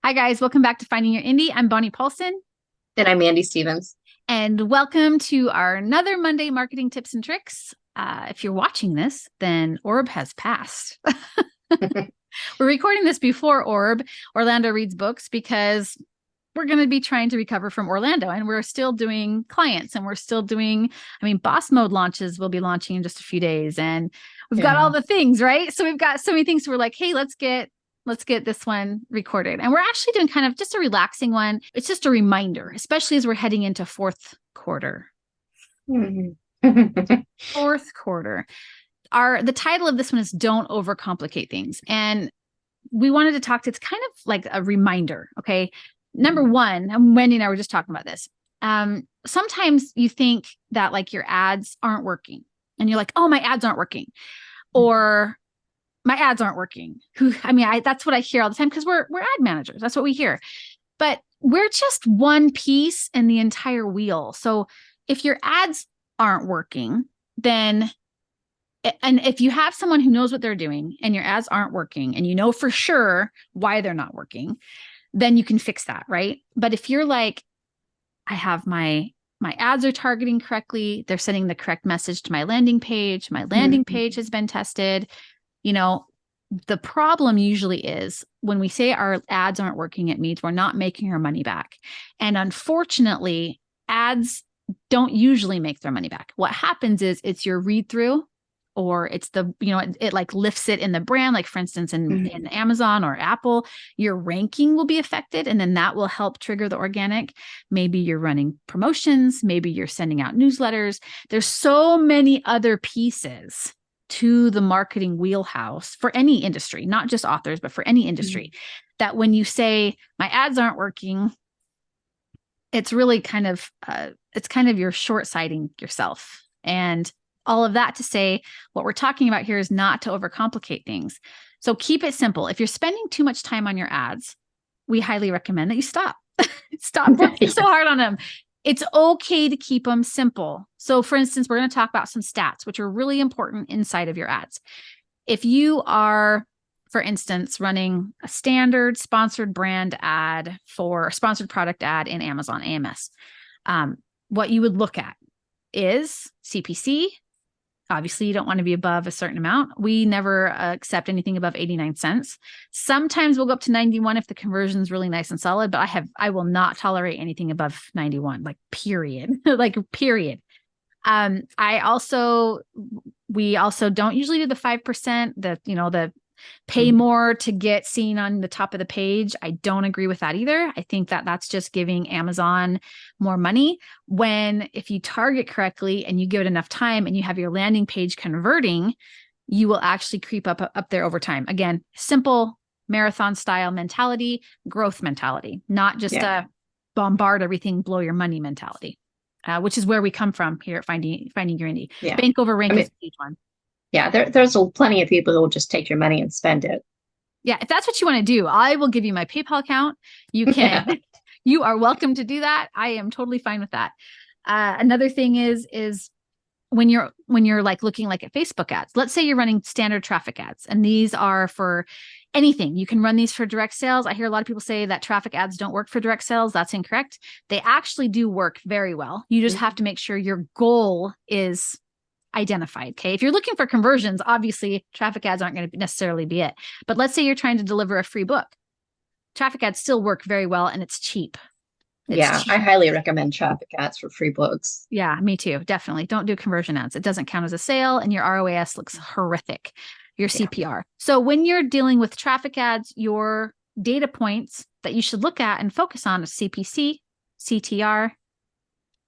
Hi, guys. Welcome back to Finding Your Indie. I'm Bonnie Paulson. And I'm Mandy Stevens. And welcome to our another Monday marketing tips and tricks. If you're watching this, then Orb has passed. We're recording this before Orlando reads books, because we're going to be trying to recover from Orlando, and we're still doing clients, and we're still doing, boss mode launches will be launching in just a few days, and we've got all the things, right? So we've got so many things. So we're like, hey, let's get this one recorded. And we're actually doing kind of just a relaxing one. It's just a reminder, especially as we're heading into fourth quarter. Fourth quarter. The title of this one is Don't Overcomplicate Things. And we wanted to talk to, it's kind of like a reminder. Okay. Number one, and Wendy and I were just talking about this. Sometimes you think that like your ads aren't working, and you're like, oh, my ads aren't working, or my ads aren't working. That's what I hear all the time, because we're ad managers. That's what we hear. But we're just one piece in the entire wheel. So if your ads aren't working, then, and if you have someone who knows what they're doing and your ads aren't working, and you know for sure why they're not working, then you can fix that, right? But if you're like, I have my ads are targeting correctly, they're sending the correct message to my landing page page has been tested. The problem usually is when we say our ads aren't working, it means we're not making our money back. And unfortunately, ads don't usually make their money back. What happens is it's your read through, or it's it like lifts it in the brand. Like for instance, in Amazon or Apple, your ranking will be affected, and then that will help trigger the organic. Maybe you're running promotions, maybe you're sending out newsletters. There's so many other pieces to the marketing wheelhouse for any industry, not just authors, but for any industry, that when you say my ads aren't working, it's really kind of you're short-sighting yourself. And all of that to say, what we're talking about here is not to overcomplicate things. So keep it simple. If you're spending too much time on your ads, we highly recommend that you stop. Stop working so hard on them. It's okay to keep them simple. So for instance, we're going to talk about some stats, which are really important inside of your ads. If you are, for instance, running a standard sponsored brand ad for a sponsored product ad in Amazon AMS, what you would look at is CPC. Obviously, you don't want to be above a certain amount. We never accept anything above 89 cents. Sometimes we'll go up to 91 if the conversion is really nice and solid, but I will not tolerate anything above 91, like period, period. We also don't usually do the 5%, the pay more to get seen on the top of the page. I don't agree with that either. I think that that's just giving Amazon more money, when if you target correctly and you give it enough time and you have your landing page converting, you will actually creep up there over time. Again, simple marathon style mentality, growth mentality, not just a bombard everything, blow your money mentality, which is where we come from here at Finding Your Indie. Bank over rank is each one. Yeah, there's plenty of people who will just take your money and spend it. Yeah, if that's what you want to do, I will give you my PayPal account. You can, you are welcome to do that. I am totally fine with that. Another thing is when you're like looking like at Facebook ads, let's say you're running standard traffic ads, and these are for anything. You can run these for direct sales. I hear a lot of people say that traffic ads don't work for direct sales. That's incorrect. They actually do work very well. You just have to make sure your goal is identified. Okay. If you're looking for conversions, obviously traffic ads aren't going to necessarily be it. But let's say you're trying to deliver a free book. Traffic ads still work very well, and it's cheap. Cheap. I highly recommend traffic ads for free books. Yeah, me too. Definitely. Don't do conversion ads. It doesn't count as a sale, and your ROAS looks horrific, your CPR. So when you're dealing with traffic ads, your data points that you should look at and focus on is CPC, CTR,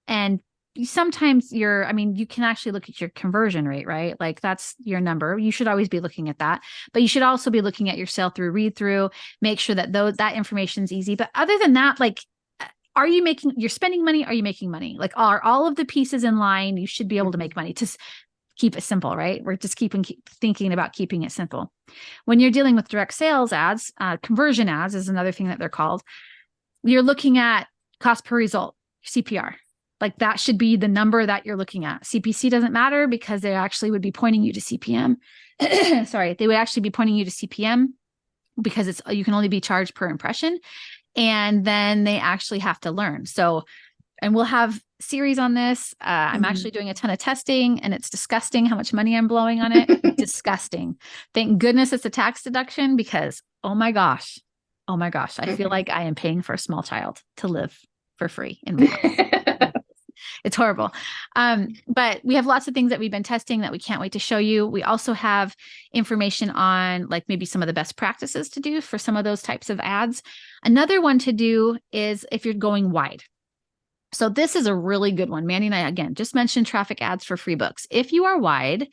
and sometimes you can actually look at your conversion rate, right? Like that's your number. You should always be looking at that, but you should also be looking at your sell through, read through, make sure that that information is easy. But other than that, like, you're spending money? Are you making money? Like, are all of the pieces in line? You should be able to make money. Just keep it simple, right? We're just keep thinking about keeping it simple. When you're dealing with direct sales ads, conversion ads is another thing that they're called. You're looking at cost per result, CPR. Like that should be the number that you're looking at. CPC doesn't matter because they actually would be pointing you to CPM. Sorry, they would actually be pointing you to CPM because you can only be charged per impression. And then they actually have to learn. So, and we'll have series on this. I'm actually doing a ton of testing, and it's disgusting how much money I'm blowing on it. Disgusting. Thank goodness it's a tax deduction, because oh my gosh, I feel like I am paying for a small child to live for free in my house. It's horrible. But we have lots of things that we've been testing that we can't wait to show you. We also have information on like maybe some of the best practices to do for some of those types of ads. Another one to do is if you're going wide. So this is a really good one. Mandy and I, again, just mentioned traffic ads for free books. If you are wide,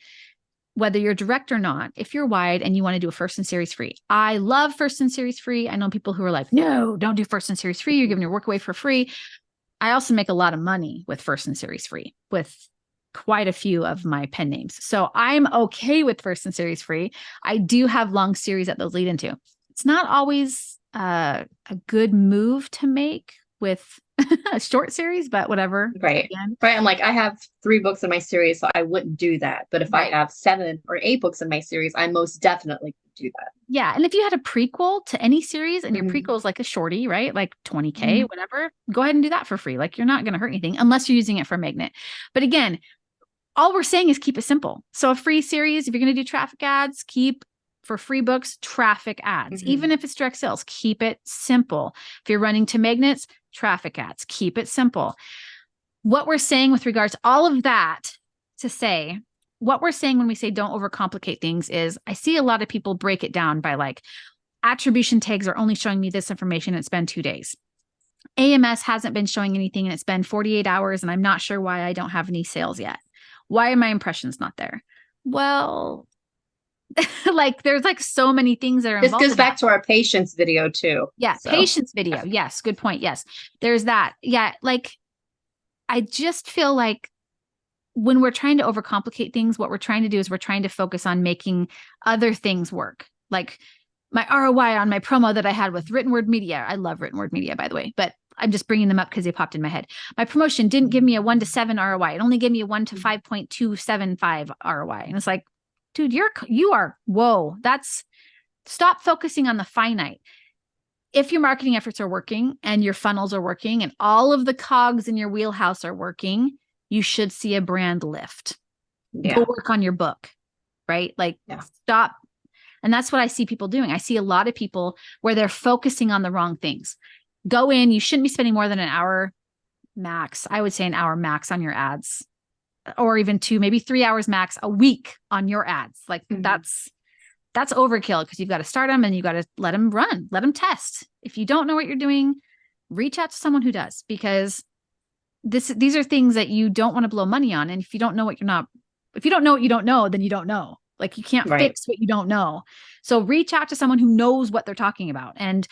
whether you're direct or not, if you're wide and you want to do a first in series free, I love first in series free. I know people who are like, no, don't do first in series free. You're giving your work away for free. I also make a lot of money with first in series free with quite a few of my pen names. So I'm okay with first in series free. I do have long series that those lead into. It's not always a good move to make with a short series, but whatever. Right. Again. Right. I'm like, I have 3 books in my series, so I wouldn't do that. But if I have 7 or 8 books in my series, I most definitely do that. Yeah. And if you had a prequel to any series and your prequel is like a shorty, right? Like 20K, whatever, go ahead and do that for free. Like you're not going to hurt anything unless you're using it for a magnet. But again, all we're saying is keep it simple. So a free series, if you're going to do traffic ads, keep for free books, traffic ads. Even if it's direct sales, keep it simple. If you're running to magnets, traffic ads, keep it simple. What we're saying with regards to all of that to say, what we're saying when we say don't overcomplicate things is I see a lot of people break it down by like attribution tags are only showing me this information. And it's been 2 days. AMS hasn't been showing anything and it's been 48 hours and I'm not sure why I don't have any sales yet. Why are my impressions not there? Well, like there's like so many things that are involved. This goes back to our patience video too. Yeah. So. Patience video. Yes. Good point. Yes. There's that. Yeah. Like I just feel like when we're trying to overcomplicate things, what we're trying to do is we're trying to focus on making other things work. Like my ROI on my promo that I had with written word media. I love written word media, by the way, but I'm just bringing them up because they popped in my head. My promotion didn't give me a 1 to 7 ROI. It only gave me a 1 to 5.275 ROI. And it's like, dude, you are, whoa, stop focusing on the finite. If your marketing efforts are working and your funnels are working and all of the cogs in your wheelhouse are working, you should see a brand lift. Yeah. Go work on your book, right? Like stop. And that's what I see people doing. I see a lot of people where they're focusing on the wrong things. Go in, you shouldn't be spending more than an hour max. I would say an hour max on your ads. Or even 2, maybe 3 hours max a week on your ads. Like that's overkill because you've got to start them and you got to let them run, let them test. If you don't know what you're doing, reach out to someone who does, because these are things that you don't want to blow money on. And if you don't know what if you don't know what you don't know, then you don't know. Like you can't fix what you don't know. So reach out to someone who knows what they're talking about. And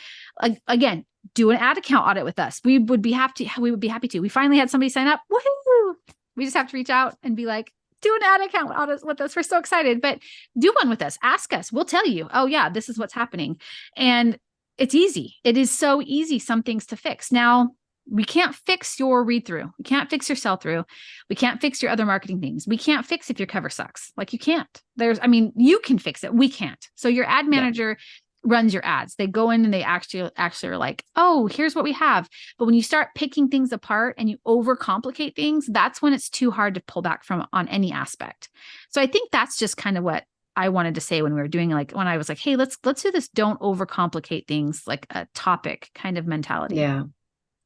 again, do an ad account audit with us. We would be happy to. We finally had somebody sign up. Woohoo! We just have to reach out and be like, do an ad account audit with us. We're so excited, but do one with us. Ask us. We'll tell you, oh yeah, this is what's happening. And it's easy. It is so easy, some things to fix. Now, we can't fix your read through. We can't fix your sell through. We can't fix your other marketing things. We can't fix if your cover sucks. Like you can't. You can fix it. We can't. So your ad manager runs your ads. They go in and they actually are like, oh, here's what we have. But when you start picking things apart and you overcomplicate things, that's when it's too hard to pull back from on any aspect. So I think that's just kind of what I wanted to say when we were doing, like, when I was like, hey, let's do this. Don't overcomplicate things, like a topic kind of mentality. Yeah.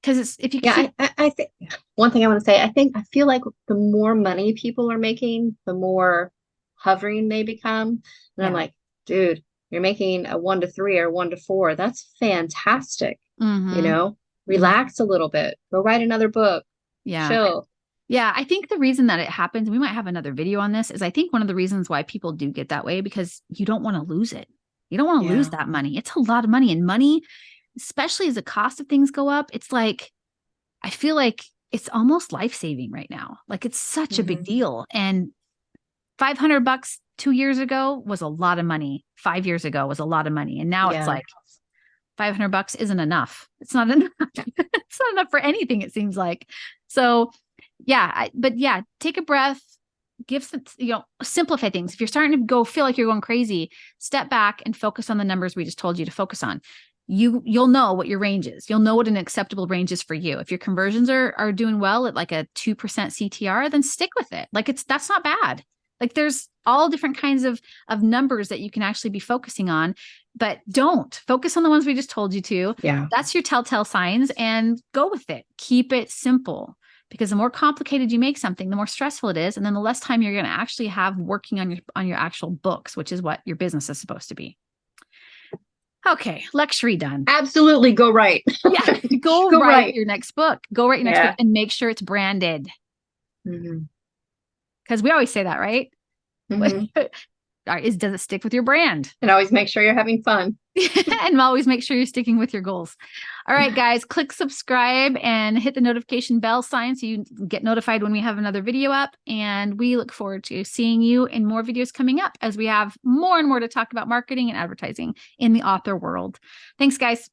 Because it's, if you keep... I think one thing I want to say, I feel like the more money people are making, the more hovering they become. And I'm like, dude, you're making a 1 to 3 or 1 to 4. That's fantastic. Relax a little bit. Go write another book. Yeah. Chill. Yeah. I think the reason that it happens, we might have another video on this, is I think one of the reasons why people do get that way, because you don't want to lose it. You don't want to lose that money. It's a lot of money, and money, especially as the cost of things go up. It's like, I feel like it's almost life-saving right now. Like it's such a big deal. And $500 2 years ago was a lot of money. 5 years ago was a lot of money. And now it's like $500 isn't enough. It's not enough. It's not enough for anything, it seems like. So but take a breath, give some, simplify things. If you're starting to feel like you're going crazy, step back and focus on the numbers we just told you to focus on. You'll know what your range is. You'll know what an acceptable range is for you. If your conversions are doing well at like a 2% CTR, then stick with it. Like that's not bad. Like there's all different kinds of numbers that you can actually be focusing on, but don't focus on the ones we just told you to. Yeah. That's your telltale signs, and go with it. Keep it simple, because the more complicated you make something, the more stressful it is. And then the less time you're going to actually have working on your actual books, which is what your business is supposed to be. Okay, luxury done. Absolutely. Go right. Yeah, go write your next book. Go write your next book and make sure it's branded. Because we always say that, right? Does it stick with your brand? And always make sure you're having fun. And always make sure you're sticking with your goals. All right, guys, click subscribe and hit the notification bell sign so you get notified when we have another video up. And we look forward to seeing you in more videos coming up as we have more and more to talk about marketing and advertising in the author world. Thanks, guys.